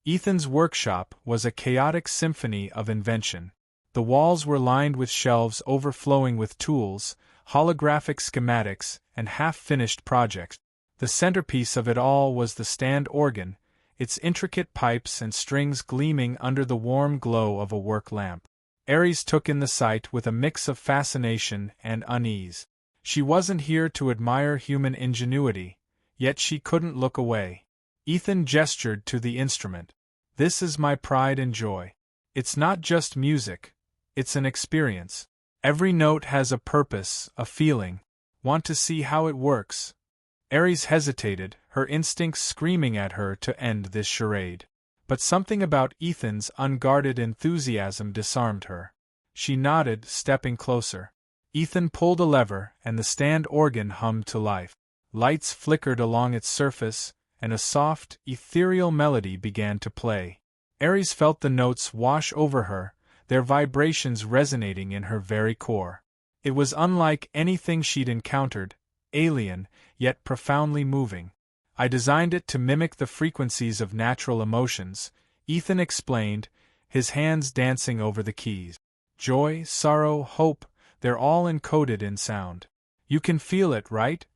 Ethan's workshop was a chaotic symphony of invention. The walls were lined with shelves overflowing with tools, holographic schematics, and half-finished projects. The centerpiece of it all was the stand organ, its intricate pipes and strings gleaming under the warm glow of a work lamp. Aries took in the sight with a mix of fascination and unease. She wasn't here to admire human ingenuity, yet she couldn't look away. Ethan gestured to the instrument. "This is my pride and joy. It's not just music, it's an experience. Every note has a purpose, a feeling. Want to see how it works?" Aries hesitated, her instincts screaming at her to end this charade. But something about Ethan's unguarded enthusiasm disarmed her. She nodded, stepping closer. Ethan pulled a lever, and the stand organ hummed to life. Lights flickered along its surface, and a soft, ethereal melody began to play. Aries felt the notes wash over her, their vibrations resonating in her very core. It was unlike anything she'd encountered, alien, yet profoundly moving. "I designed it to mimic the frequencies of natural emotions," Ethan explained, his hands dancing over the keys. "Joy, sorrow, hope, they're all encoded in sound. You can feel it, right?"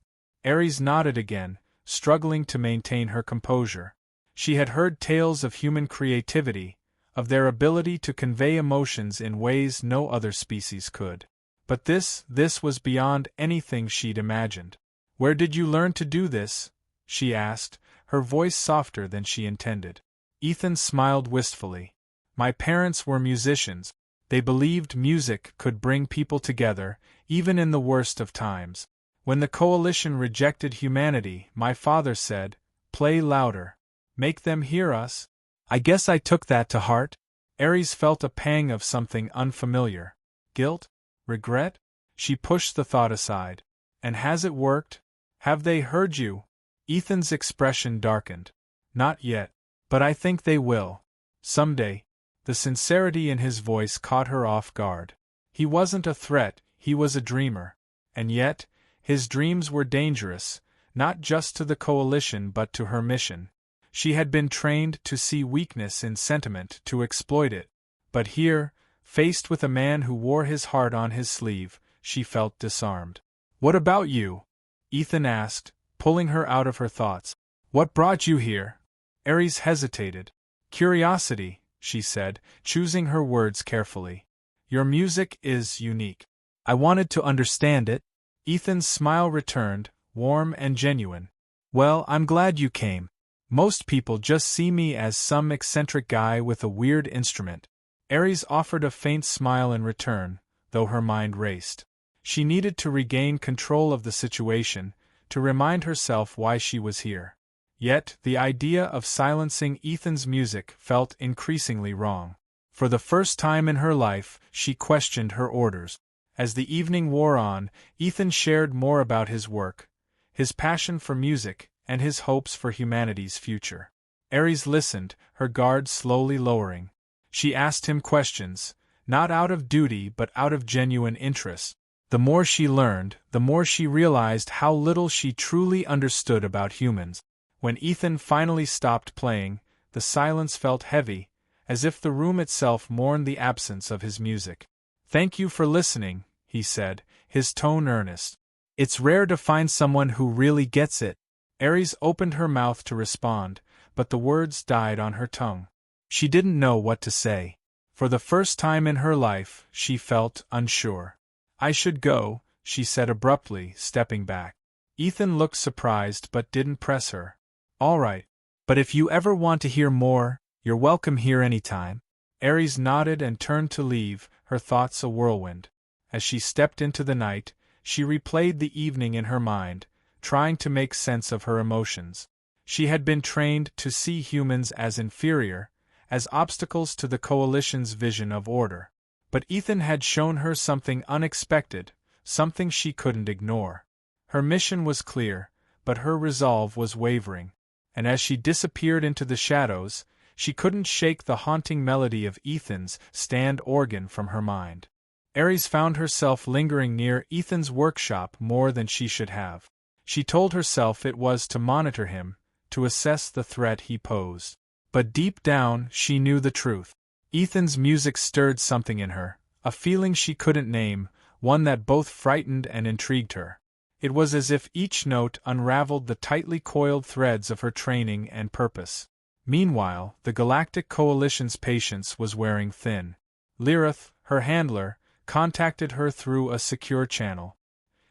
Aries nodded again, struggling to maintain her composure. She had heard tales of human creativity, of their ability to convey emotions in ways no other species could. But this was beyond anything she'd imagined. "Where did you learn to do this?" she asked, her voice softer than she intended. Ethan smiled wistfully. "My parents were musicians. They believed music could bring people together, even in the worst of times. When the coalition rejected humanity, my father said, 'Play louder. Make them hear us.' I guess I took that to heart." Aries felt a pang of something unfamiliar. Guilt? Regret? She pushed the thought aside. "And has it worked? Have they heard you?" Ethan's expression darkened. "Not yet. But I think they will. Someday." The sincerity in his voice caught her off guard. He wasn't a threat, he was a dreamer. And yet, his dreams were dangerous, not just to the coalition but to her mission. She had been trained to see weakness in sentiment, to exploit it. But here, faced with a man who wore his heart on his sleeve, she felt disarmed. "What about you?" Ethan asked, pulling her out of her thoughts. "What brought you here?" Aries hesitated. "Curiosity," she said, choosing her words carefully. "Your music is unique. I wanted to understand it." Ethan's smile returned, warm and genuine. "Well, I'm glad you came. Most people just see me as some eccentric guy with a weird instrument." Aries offered a faint smile in return, though her mind raced. She needed to regain control of the situation, to remind herself why she was here. Yet, the idea of silencing Ethan's music felt increasingly wrong. For the first time in her life, she questioned her orders. As the evening wore on, Ethan shared more about his work, his passion for music, and his hopes for humanity's future. Aries listened, her guard slowly lowering. She asked him questions, not out of duty but out of genuine interest. The more she learned, the more she realized how little she truly understood about humans. When Ethan finally stopped playing, the silence felt heavy, as if the room itself mourned the absence of his music. "Thank you for listening," he said, his tone earnest. "It's rare to find someone who really gets it." Aries opened her mouth to respond, but the words died on her tongue. She didn't know what to say. For the first time in her life, she felt unsure. "I should go," she said abruptly, stepping back. Ethan looked surprised but didn't press her. "All right. But if you ever want to hear more, you're welcome here anytime." Aries nodded and turned to leave, her thoughts a whirlwind. As she stepped into the night, she replayed the evening in her mind, trying to make sense of her emotions. She had been trained to see humans as inferior, as obstacles to the coalition's vision of order. But Ethan had shown her something unexpected, something she couldn't ignore. Her mission was clear, but her resolve was wavering. And as she disappeared into the shadows, she couldn't shake the haunting melody of Ethan's stand organ from her mind. Aries found herself lingering near Ethan's workshop more than she should have. She told herself it was to monitor him, to assess the threat he posed. But deep down, she knew the truth. Ethan's music stirred something in her, a feeling she couldn't name, one that both frightened and intrigued her. It was as if each note unraveled the tightly coiled threads of her training and purpose. Meanwhile, the Galactic Coalition's patience was wearing thin. Lirith, her handler, contacted her through a secure channel.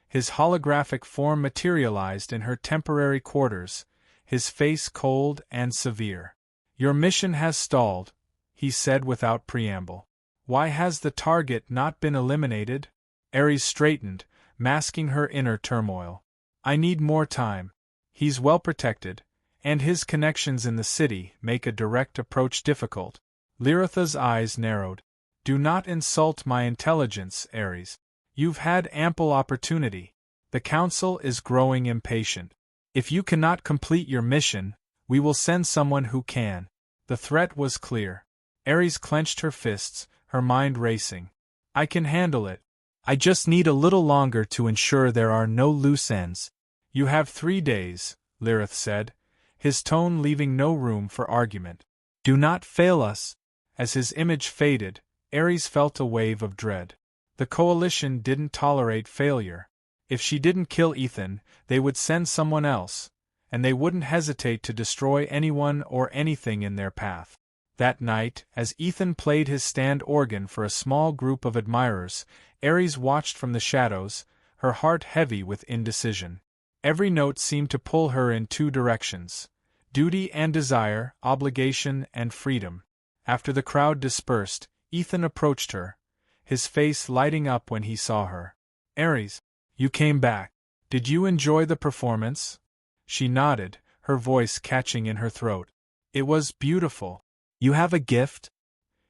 His holographic form materialized in her temporary quarters, his face cold and severe. "Your mission has stalled," he said without preamble. "Why has the target not been eliminated?" Ares straightened, masking her inner turmoil. "I need more time. He's well protected, and his connections in the city make a direct approach difficult." Lyritha's eyes narrowed. "Do not insult my intelligence, Ares. You've had ample opportunity. The Council is growing impatient. If you cannot complete your mission, we will send someone who can." The threat was clear. Ares clenched her fists, her mind racing. "I can handle it. I just need a little longer to ensure there are no loose ends." "You have 3 days," Lirith said, his tone leaving no room for argument. "Do not fail us." As his image faded, Ares felt a wave of dread. The Coalition didn't tolerate failure. If she didn't kill Ethan, they would send someone else, and they wouldn't hesitate to destroy anyone or anything in their path. That night, as Ethan played his stand organ for a small group of admirers, Ares watched from the shadows, her heart heavy with indecision. Every note seemed to pull her in 2 directions: duty and desire, obligation and freedom. After the crowd dispersed, Ethan approached her, his face lighting up when he saw her. "Ares, you came back. Did you enjoy the performance?" She nodded, her voice catching in her throat. "It was beautiful. You have a gift?"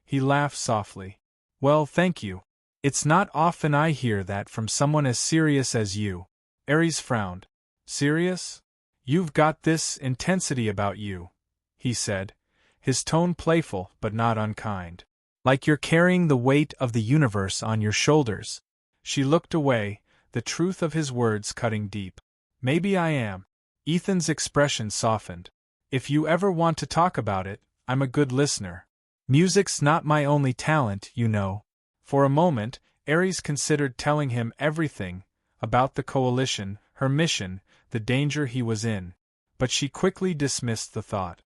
He laughed softly. "Well, thank you. It's not often I hear that from someone as serious as you." Ares frowned. "Serious? You've got this intensity about you," he said, his tone playful but not unkind. "Like you're carrying the weight of the universe on your shoulders." She looked away, the truth of his words cutting deep. "Maybe I am." Ethan's expression softened. "If you ever want to talk about it, I'm a good listener. Music's not my only talent, you know." For a moment, Ares considered telling him everything, about the Coalition, her mission, the danger he was in. But she quickly dismissed the thought.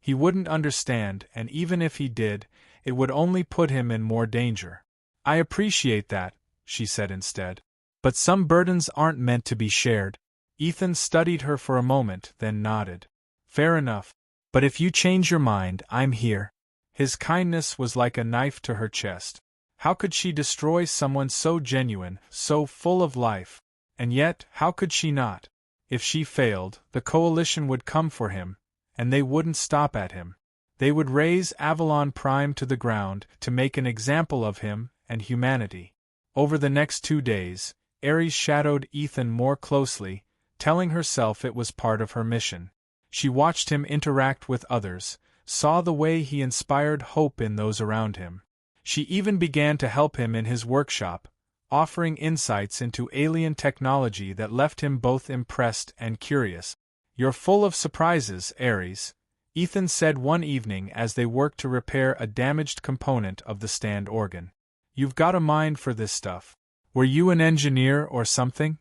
He wouldn't understand, and even if he did, it would only put him in more danger. "I appreciate that," she said instead. "But some burdens aren't meant to be shared." Ethan studied her for a moment, then nodded. "Fair enough. But if you change your mind, I'm here." His kindness was like a knife to her chest. How could she destroy someone so genuine, so full of life? And yet, how could she not? If she failed, the Coalition would come for him, and they wouldn't stop at him. They would raise Avalon Prime to the ground to make an example of him and humanity. Over the next 2 days, Ares shadowed Ethan more closely, telling herself it was part of her mission. She watched him interact with others, saw the way he inspired hope in those around him. She even began to help him in his workshop, offering insights into alien technology that left him both impressed and curious. "You're full of surprises, Ares," Ethan said one evening as they worked to repair a damaged component of the stand organ. "You've got a mind for this stuff. Were you an engineer or something?"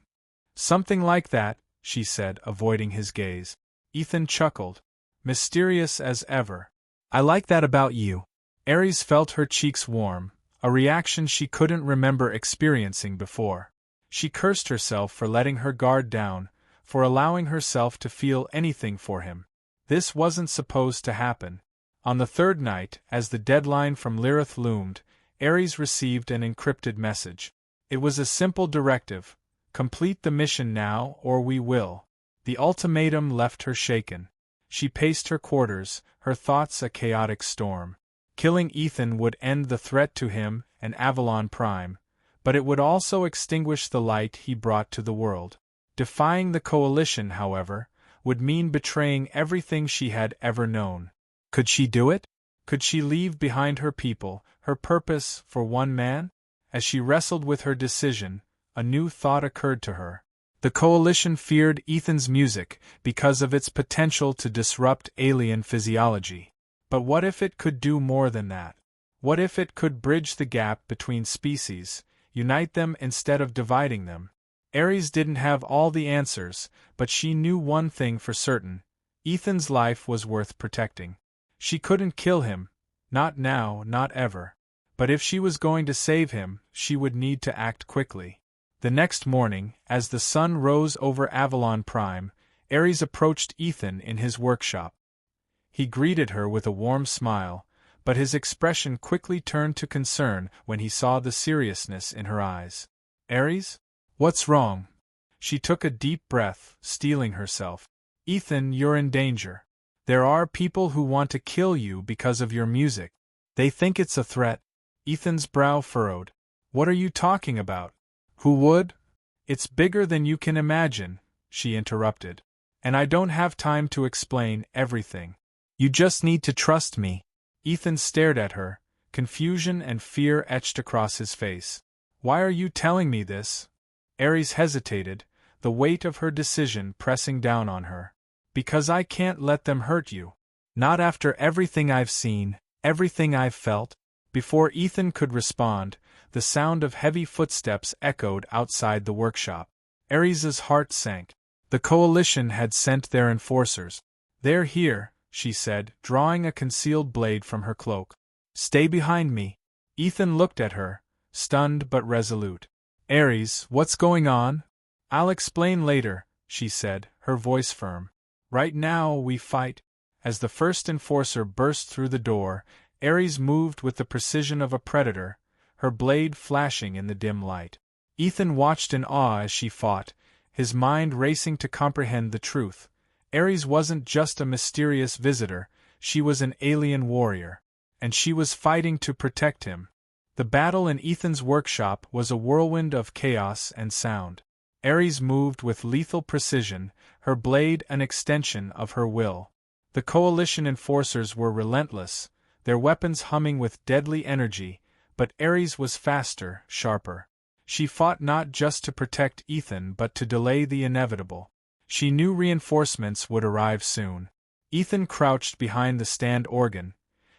"Something like that," she said, avoiding his gaze. Ethan chuckled. "Mysterious as ever. I like that about you." Ares felt her cheeks warm, a reaction she couldn't remember experiencing before. She cursed herself for letting her guard down, for allowing herself to feel anything for him. This wasn't supposed to happen. On the 3rd night, as the deadline from Lirith loomed, Ares received an encrypted message. It was a simple directive: complete the mission now or we will. The ultimatum left her shaken. She paced her quarters, her thoughts a chaotic storm. Killing Ethan would end the threat to him and Avalon Prime, but it would also extinguish the light he brought to the world. Defying the Coalition, however, would mean betraying everything she had ever known. Could she do it? Could she leave behind her people, her purpose for one man? As she wrestled with her decision, a new thought occurred to her. The Coalition feared Ethan's music because of its potential to disrupt alien physiology. But what if it could do more than that? What if it could bridge the gap between species, unite them instead of dividing them? Ares didn't have all the answers, but she knew one thing for certain: Ethan's life was worth protecting. She couldn't kill him, not now, not ever. But if she was going to save him, she would need to act quickly. The next morning, as the sun rose over Avalon Prime, Ares approached Ethan in his workshop. He greeted her with a warm smile, but his expression quickly turned to concern when he saw the seriousness in her eyes. "Ares? What's wrong?" She took a deep breath, steeling herself. "Ethan, you're in danger. There are people who want to kill you because of your music. They think it's a threat." Ethan's brow furrowed. "What are you talking about? Who would?" "It's bigger than you can imagine," she interrupted. "And I don't have time to explain everything. You just need to trust me." Ethan stared at her, confusion and fear etched across his face. "Why are you telling me this?" Ares hesitated, the weight of her decision pressing down on her. "Because I can't let them hurt you. Not after everything I've seen, everything I've felt." Before Ethan could respond, the sound of heavy footsteps echoed outside the workshop. Ares's heart sank. The coalition had sent their enforcers. "They're here," she said, drawing a concealed blade from her cloak. "Stay behind me." Ethan looked at her, stunned but resolute. "Ares, what's going on?" "I'll explain later," she said, her voice firm. "Right now we fight." As the first enforcer burst through the door, Ares moved with the precision of a predator, her blade flashing in the dim light. Ethan watched in awe as she fought, his mind racing to comprehend the truth. Ares wasn't just a mysterious visitor, she was an alien warrior. And she was fighting to protect him. The battle in Ethan's workshop was a whirlwind of chaos and sound. Ares moved with lethal precision, her blade an extension of her will. The coalition enforcers were relentless, their weapons humming with deadly energy, but Ares was faster, sharper. She fought not just to protect Ethan but to delay the inevitable. She knew reinforcements would arrive soon. Ethan crouched behind the stand organ,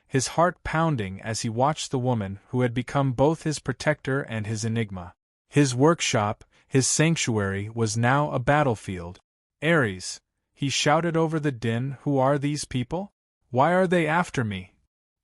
his heart pounding as he watched the woman who had become both his protector and his enigma. His workshop, his sanctuary, was now a battlefield. "Ares," he shouted over the din, "who are these people? Why are they after me?"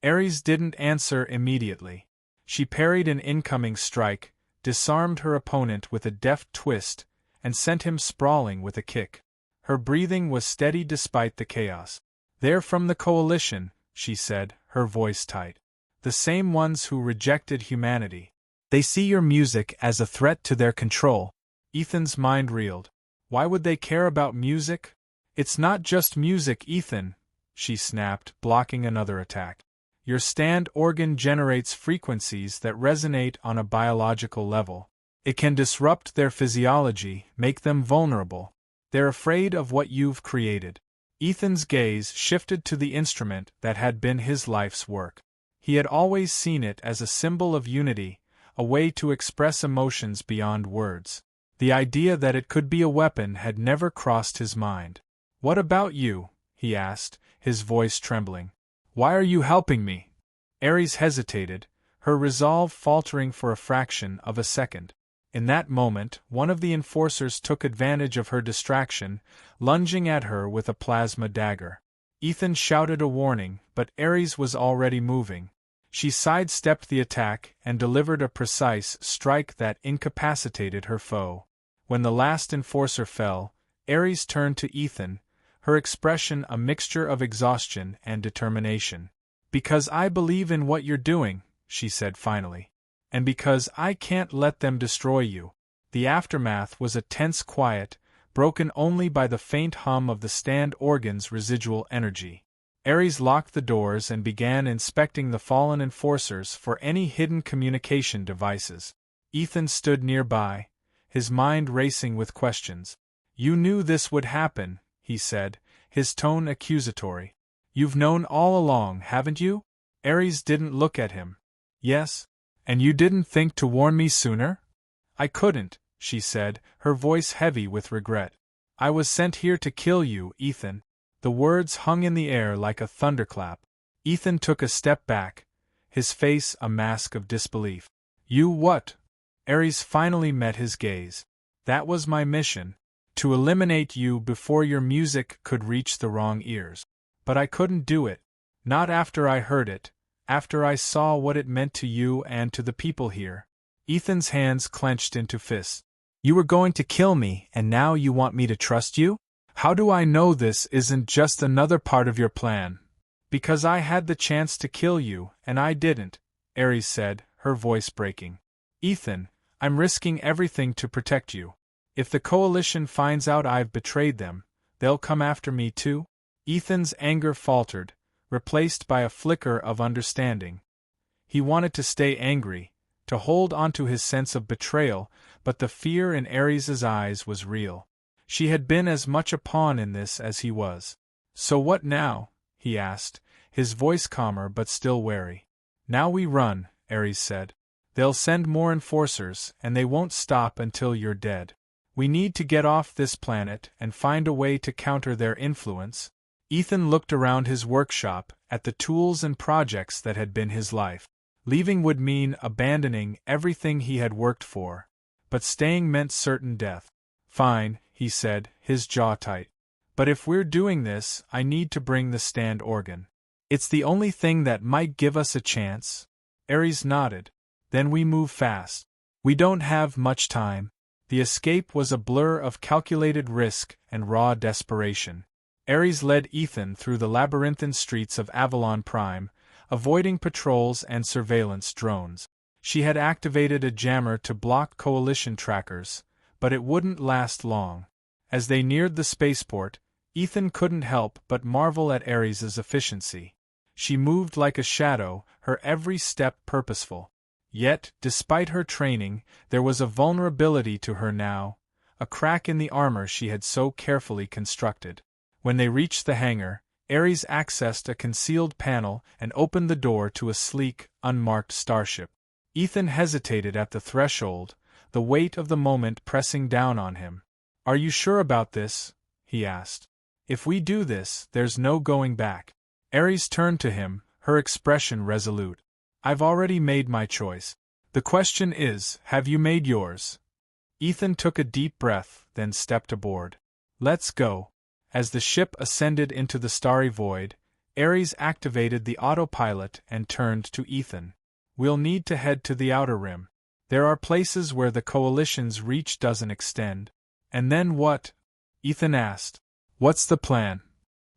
Ares didn't answer immediately. She parried an incoming strike, disarmed her opponent with a deft twist, and sent him sprawling with a kick. Her breathing was steady despite the chaos. "They're from the coalition," she said, her voice tight. "The same ones who rejected humanity. They see your music as a threat to their control." Ethan's mind reeled. Why would they care about music? "It's not just music, Ethan," she snapped, blocking another attack. "Your stand organ generates frequencies that resonate on a biological level. It can disrupt their physiology, make them vulnerable. They're afraid of what you've created." Ethan's gaze shifted to the instrument that had been his life's work. He had always seen it as a symbol of unity, a way to express emotions beyond words. The idea that it could be a weapon had never crossed his mind. "What about you?" he asked, his voice trembling. "Why are you helping me?" Ares hesitated, her resolve faltering for a fraction of a second. In that moment, one of the enforcers took advantage of her distraction, lunging at her with a plasma dagger. Ethan shouted a warning, but Ares was already moving. She sidestepped the attack and delivered a precise strike that incapacitated her foe. When the last enforcer fell, Ares turned to Ethan, her expression a mixture of exhaustion and determination. "Because I believe in what you're doing," she said finally. "And because I can't let them destroy you." The aftermath was a tense quiet, broken only by the faint hum of the stand organ's residual energy. Ares locked the doors and began inspecting the fallen enforcers for any hidden communication devices. Ethan stood nearby, his mind racing with questions. "You knew this would happen," he said, his tone accusatory. "You've known all along, haven't you?" Ares didn't look at him. "Yes. And you didn't think to warn me sooner?" "I couldn't," she said, her voice heavy with regret. "I was sent here to kill you, Ethan." The words hung in the air like a thunderclap. Ethan took a step back, his face a mask of disbelief. You what? Ares finally met his gaze. That was my mission. To eliminate you before your music could reach the wrong ears. But I couldn't do it. Not after I heard it, after I saw what it meant to you and to the people here. Ethan's hands clenched into fists. You were going to kill me, and now you want me to trust you? How do I know this isn't just another part of your plan? Because I had the chance to kill you, and I didn't, Ares said, her voice breaking. Ethan, I'm risking everything to protect you. If the coalition finds out I've betrayed them, they'll come after me too? Ethan's anger faltered, replaced by a flicker of understanding. He wanted to stay angry, to hold onto his sense of betrayal, but the fear in Ares's eyes was real. She had been as much a pawn in this as he was. So what now? He asked, his voice calmer but still wary. Now we run, Ares said. They'll send more enforcers, and they won't stop until you're dead. We need to get off this planet and find a way to counter their influence. Ethan looked around his workshop, at the tools and projects that had been his life. Leaving would mean abandoning everything he had worked for. But staying meant certain death. Fine, he said, his jaw tight. But if we're doing this, I need to bring the stand organ. It's the only thing that might give us a chance. Ares nodded. Then we move fast. We don't have much time. The escape was a blur of calculated risk and raw desperation. Ares led Ethan through the labyrinthine streets of Avalon Prime, avoiding patrols and surveillance drones. She had activated a jammer to block coalition trackers, but it wouldn't last long. As they neared the spaceport, Ethan couldn't help but marvel at Ares's efficiency. She moved like a shadow, her every step purposeful. Yet, despite her training, there was a vulnerability to her now, a crack in the armor she had so carefully constructed. When they reached the hangar, Ares accessed a concealed panel and opened the door to a sleek, unmarked starship. Ethan hesitated at the threshold, the weight of the moment pressing down on him. Are you sure about this? He asked. If we do this, there's no going back. Ares turned to him, her expression resolute. I've already made my choice. The question is, have you made yours? Ethan took a deep breath, then stepped aboard. Let's go. As the ship ascended into the starry void, Ares activated the autopilot and turned to Ethan. We'll need to head to the outer rim. There are places where the coalition's reach doesn't extend. And then what? Ethan asked. What's the plan?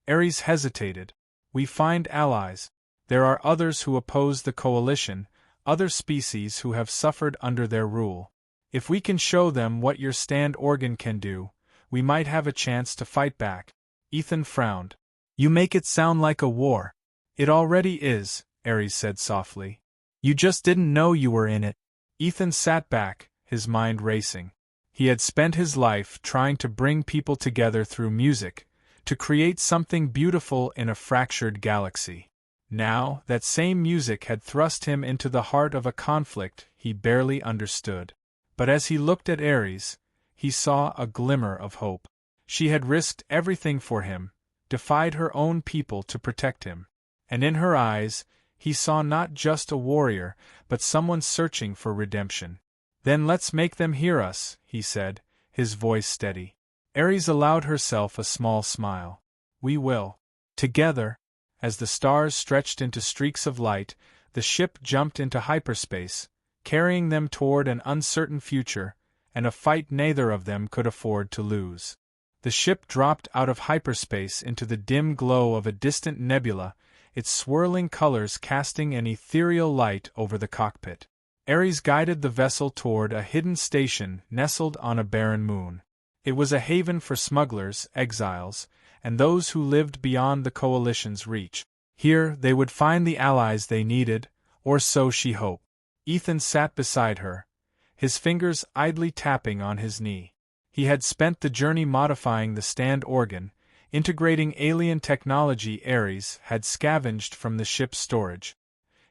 Ares hesitated. We find allies. There are others who oppose the coalition, other species who have suffered under their rule. If we can show them what your stand organ can do, we might have a chance to fight back. Ethan frowned. You make it sound like a war. It already is, Ares said softly. You just didn't know you were in it. Ethan sat back, his mind racing. He had spent his life trying to bring people together through music, to create something beautiful in a fractured galaxy. Now, that same music had thrust him into the heart of a conflict he barely understood. But as he looked at Ares, he saw a glimmer of hope. She had risked everything for him, defied her own people to protect him. And in her eyes, he saw not just a warrior, but someone searching for redemption. Then let's make them hear us, he said, his voice steady. Ares allowed herself a small smile. We will. Together. As the stars stretched into streaks of light, the ship jumped into hyperspace, carrying them toward an uncertain future, and a fight neither of them could afford to lose. The ship dropped out of hyperspace into the dim glow of a distant nebula, its swirling colors casting an ethereal light over the cockpit. Ares guided the vessel toward a hidden station nestled on a barren moon. It was a haven for smugglers, exiles, and those who lived beyond the coalition's reach. Here they would find the allies they needed, or so she hoped. Ethan sat beside her, his fingers idly tapping on his knee. He had spent the journey modifying the stand organ, integrating alien technology Ares had scavenged from the ship's storage.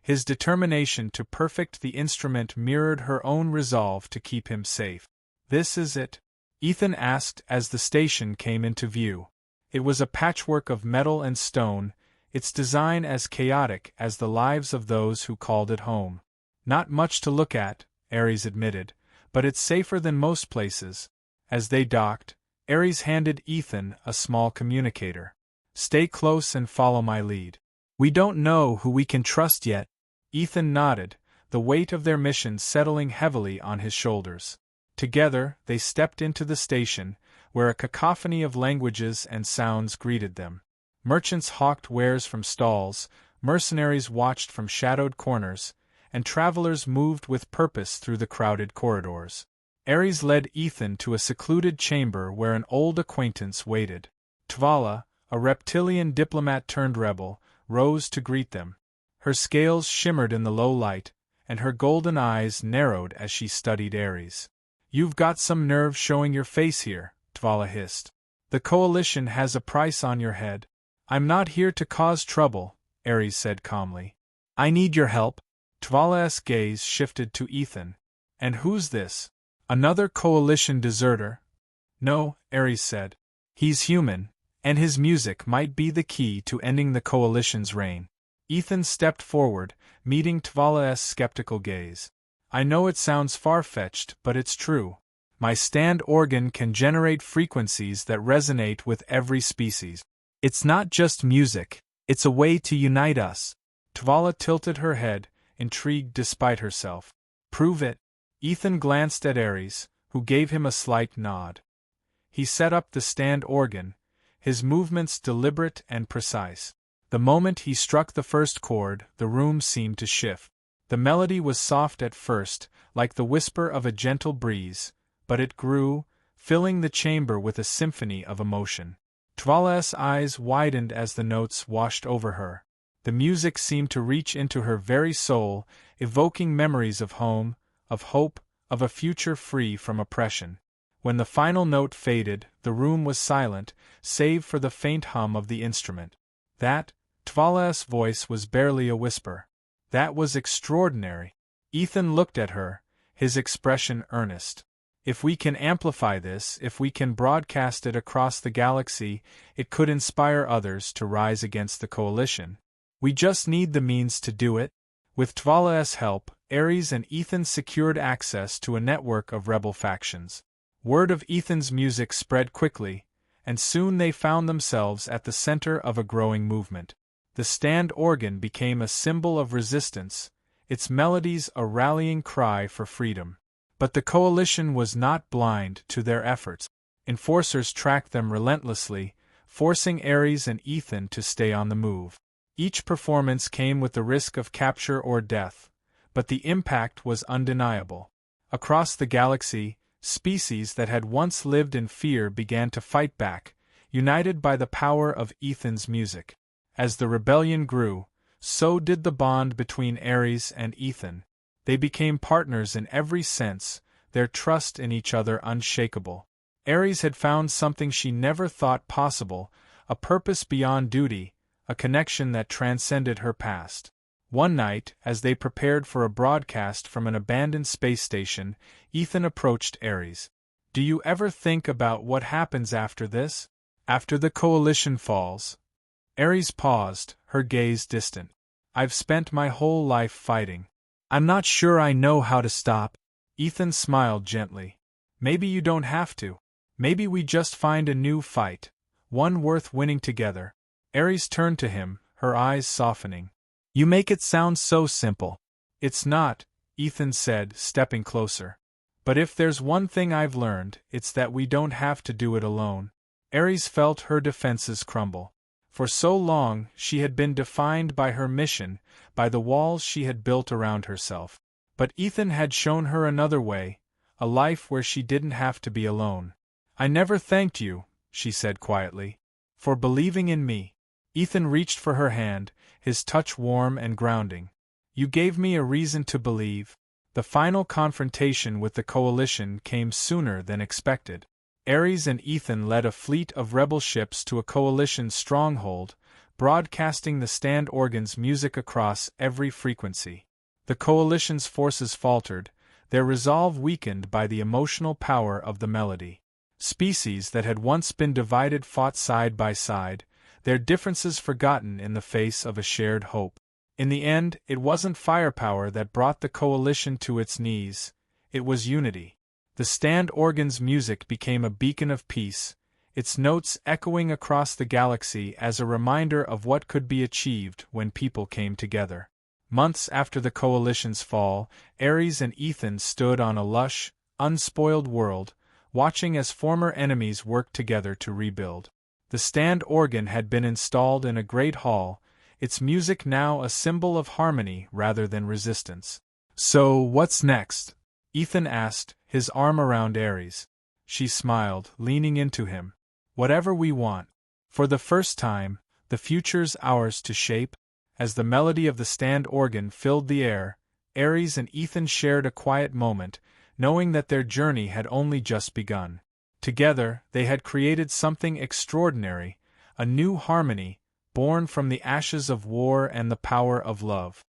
His determination to perfect the instrument mirrored her own resolve to keep him safe. This is it? Ethan asked as the station came into view. It was a patchwork of metal and stone, its design as chaotic as the lives of those who called it home. Not much to look at, Ares admitted, but it's safer than most places. As they docked, Ares handed Ethan a small communicator. Stay close and follow my lead. We don't know who we can trust yet. Ethan nodded, the weight of their mission settling heavily on his shoulders. Together, they stepped into the station, where a cacophony of languages and sounds greeted them. Merchants hawked wares from stalls, mercenaries watched from shadowed corners, and travelers moved with purpose through the crowded corridors. Ares led Ethan to a secluded chamber where an old acquaintance waited. Tvala, a reptilian diplomat-turned-rebel, rose to greet them. Her scales shimmered in the low light, and her golden eyes narrowed as she studied Ares. "You've got some nerve showing your face here," Tvala hissed. "The coalition has a price on your head." "I'm not here to cause trouble," Ares said calmly. "I need your help." Tvala's gaze shifted to Ethan. "And who's this? Another coalition deserter?" "No," Ares said. "He's human, and his music might be the key to ending the coalition's reign." Ethan stepped forward, meeting Tvala's skeptical gaze. "I know it sounds far-fetched, but it's true. My stand organ can generate frequencies that resonate with every species. It's not just music, it's a way to unite us." Tvala tilted her head, intrigued despite herself. "Prove it." Ethan glanced at Ares, who gave him a slight nod. He set up the stand organ, his movements deliberate and precise. The moment he struck the first chord, the room seemed to shift. The melody was soft at first, like the whisper of a gentle breeze, but it grew, filling the chamber with a symphony of emotion. Tvala's eyes widened as the notes washed over her. The music seemed to reach into her very soul, evoking memories of home, of hope, of a future free from oppression. When the final note faded, the room was silent, save for the faint hum of the instrument. That, Tvala's voice was barely a whisper. That was extraordinary. Ethan looked at her, his expression earnest. "If we can amplify this, if we can broadcast it across the galaxy, it could inspire others to rise against the coalition. We just need the means to do it." With Tvala's help, Ares and Ethan secured access to a network of rebel factions. Word of Ethan's music spread quickly, and soon they found themselves at the center of a growing movement. The stand organ became a symbol of resistance, its melodies a rallying cry for freedom. But the coalition was not blind to their efforts. Enforcers tracked them relentlessly, forcing Ares and Ethan to stay on the move. Each performance came with the risk of capture or death, but the impact was undeniable. Across the galaxy, species that had once lived in fear began to fight back, united by the power of Ethan's music. As the rebellion grew, so did the bond between Ares and Ethan. They became partners in every sense, their trust in each other unshakable. Ares had found something she never thought possible, a purpose beyond duty, a connection that transcended her past. One night, as they prepared for a broadcast from an abandoned space station, Ethan approached Ares. "Do you ever think about what happens after this? After the coalition falls?" Ares paused, her gaze distant. "I've spent my whole life fighting. I'm not sure I know how to stop." Ethan smiled gently. "Maybe you don't have to. Maybe we just find a new fight, one worth winning together." Ares turned to him, her eyes softening. "You make it sound so simple." "It's not," Ethan said, stepping closer. "But if there's one thing I've learned, it's that we don't have to do it alone." Ares felt her defenses crumble. For so long, she had been defined by her mission, by the walls she had built around herself. But Ethan had shown her another way, a life where she didn't have to be alone. "I never thanked you," she said quietly, "for believing in me." Ethan reached for her hand, his touch warm and grounding. "You gave me a reason to believe." The final confrontation with the coalition came sooner than expected. Ares and Ethan led a fleet of rebel ships to a coalition stronghold, broadcasting the stand organ's music across every frequency. The coalition's forces faltered, their resolve weakened by the emotional power of the melody. Species that had once been divided fought side by side, their differences forgotten in the face of a shared hope. In the end, it wasn't firepower that brought the coalition to its knees, it was unity. The stand organ's music became a beacon of peace, its notes echoing across the galaxy as a reminder of what could be achieved when people came together. Months after the coalition's fall, Ares and Ethan stood on a lush, unspoiled world, watching as former enemies worked together to rebuild. The stand organ had been installed in a great hall, its music now a symbol of harmony rather than resistance. "So, what's next?" Ethan asked, his arm around Ares. She smiled, leaning into him. "Whatever we want. For the first time, the future's ours to shape." As the melody of the stand organ filled the air, Ares and Ethan shared a quiet moment, knowing that their journey had only just begun. Together, they had created something extraordinary, a new harmony, born from the ashes of war and the power of love.